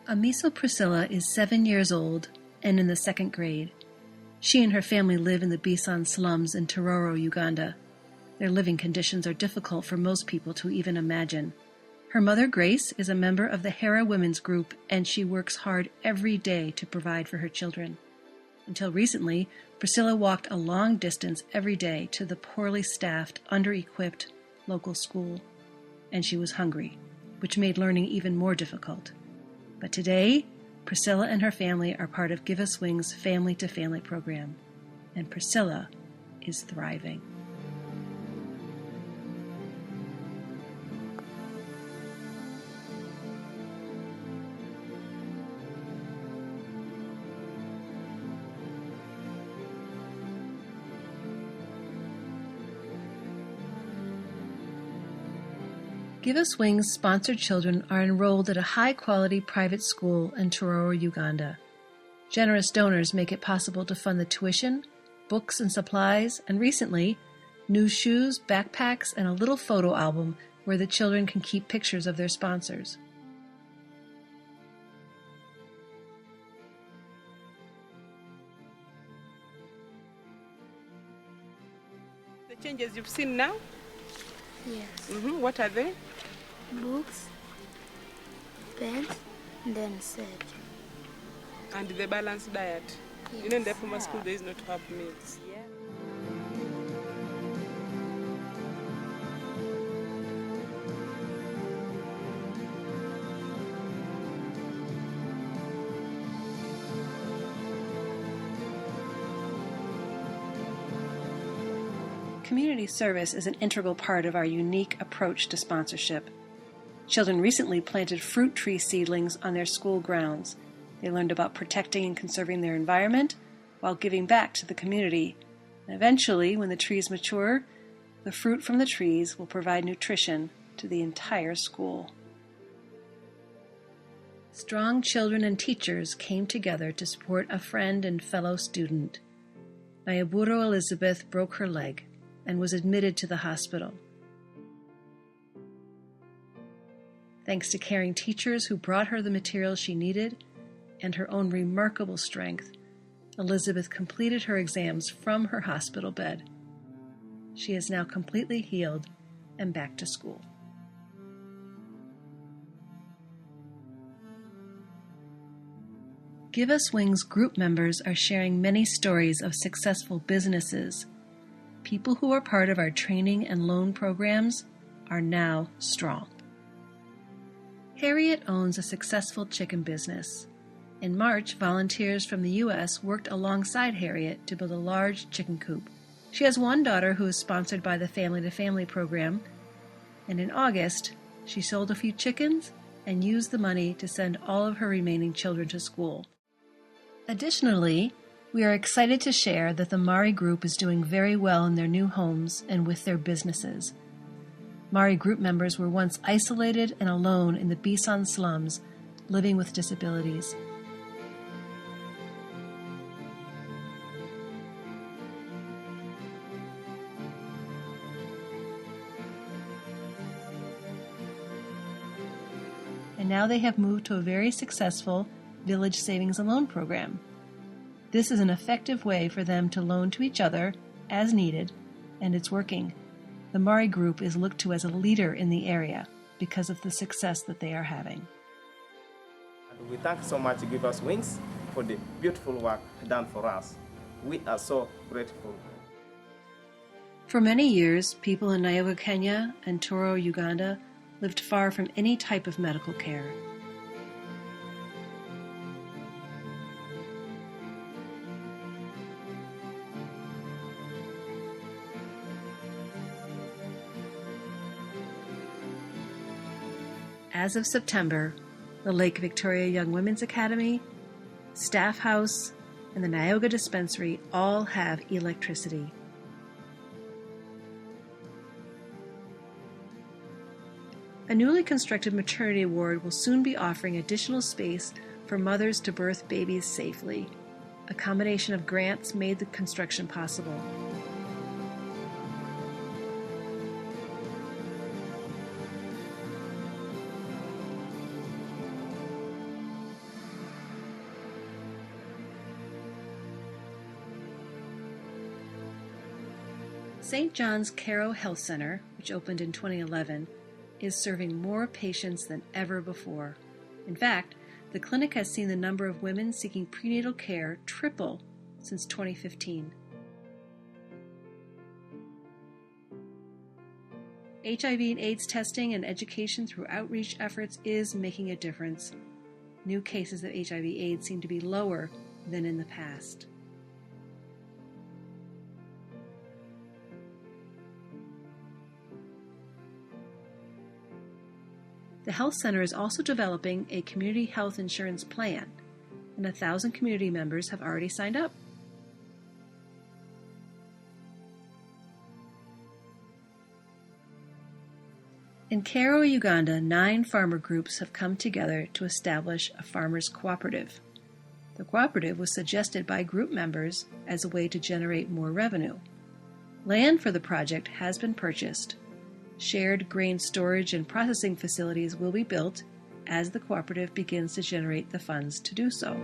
Amiso Priscilla is 7 years old and in the second grade. She and her family live in the Bisan slums in Tororo, Uganda. Their living conditions are difficult for most people to even imagine. Her mother, Grace, is a member of the Hera Women's Group, and she works hard every day to provide for her children. Until recently, Priscilla walked a long distance every day to the poorly staffed, under-equipped local school. And she was hungry, which made learning even more difficult. But today, Priscilla and her family are part of Give Us Wings' family-to-family program, and Priscilla is thriving. Give Us Wings sponsored children are enrolled at a high-quality private school in Tororo, Uganda. Generous donors make it possible to fund the tuition, books and supplies, and recently, new shoes, backpacks, and a little photo album where the children can keep pictures of their sponsors. The changes you've seen now? Yes. What are they? Books, pens, and then set. And the balanced diet. Yes. You know, in the former school, there is not half meals. Community service is an integral part of our unique approach to sponsorship. Children recently planted fruit tree seedlings on their school grounds. They learned about protecting and conserving their environment while giving back to the community. And eventually, when the trees mature, the fruit from the trees will provide nutrition to the entire school. Strong children and teachers came together to support a friend and fellow student. Nyaburo Elizabeth broke her leg and was admitted to the hospital. Thanks to caring teachers who brought her the materials she needed and her own remarkable strength, Elizabeth completed her exams from her hospital bed. She is now completely healed and back to school. Give Us Wings group members are sharing many stories of successful businesses. People who are part of our training and loan programs are now strong. Harriet owns a successful chicken business. In March, volunteers from the U.S. worked alongside Harriet to build a large chicken coop. She has one daughter who is sponsored by the Family to Family program, and in August, she sold a few chickens and used the money to send all of her remaining children to school. Additionally, we are excited to share that the Mari Group is doing very well in their new homes and with their businesses. Mari Group members were once isolated and alone in the Bisan slums, living with disabilities. And now they have moved to a very successful Village Savings and Loan program. This is an effective way for them to loan to each other as needed, and it's working. The Mari Group is looked to as a leader in the area because of the success that they are having. We thank so much Give Us Wings for the beautiful work done for us. We are so grateful. For many years, people in Nyoga, Kenya and Toro, Uganda lived far from any type of medical care. As of September, the Lake Victoria Young Women's Academy, Staff House, and the Nyoga Dispensary all have electricity. A newly constructed maternity ward will soon be offering additional space for mothers to birth babies safely. A combination of grants made the construction possible. St. John's Cairo Health Center, which opened in 2011, is serving more patients than ever before. In fact, the clinic has seen the number of women seeking prenatal care triple since 2015. HIV and AIDS testing and education through outreach efforts is making a difference. New cases of HIV/AIDS seem to be lower than in the past. The health center is also developing a community health insurance plan, and 1,000 community members have already signed up. In Cairo, Uganda, 9 farmer groups have come together to establish a farmers' cooperative. The cooperative was suggested by group members as a way to generate more revenue. Land for the project has been purchased. Shared grain storage and processing facilities will be built as the cooperative begins to generate the funds to do so.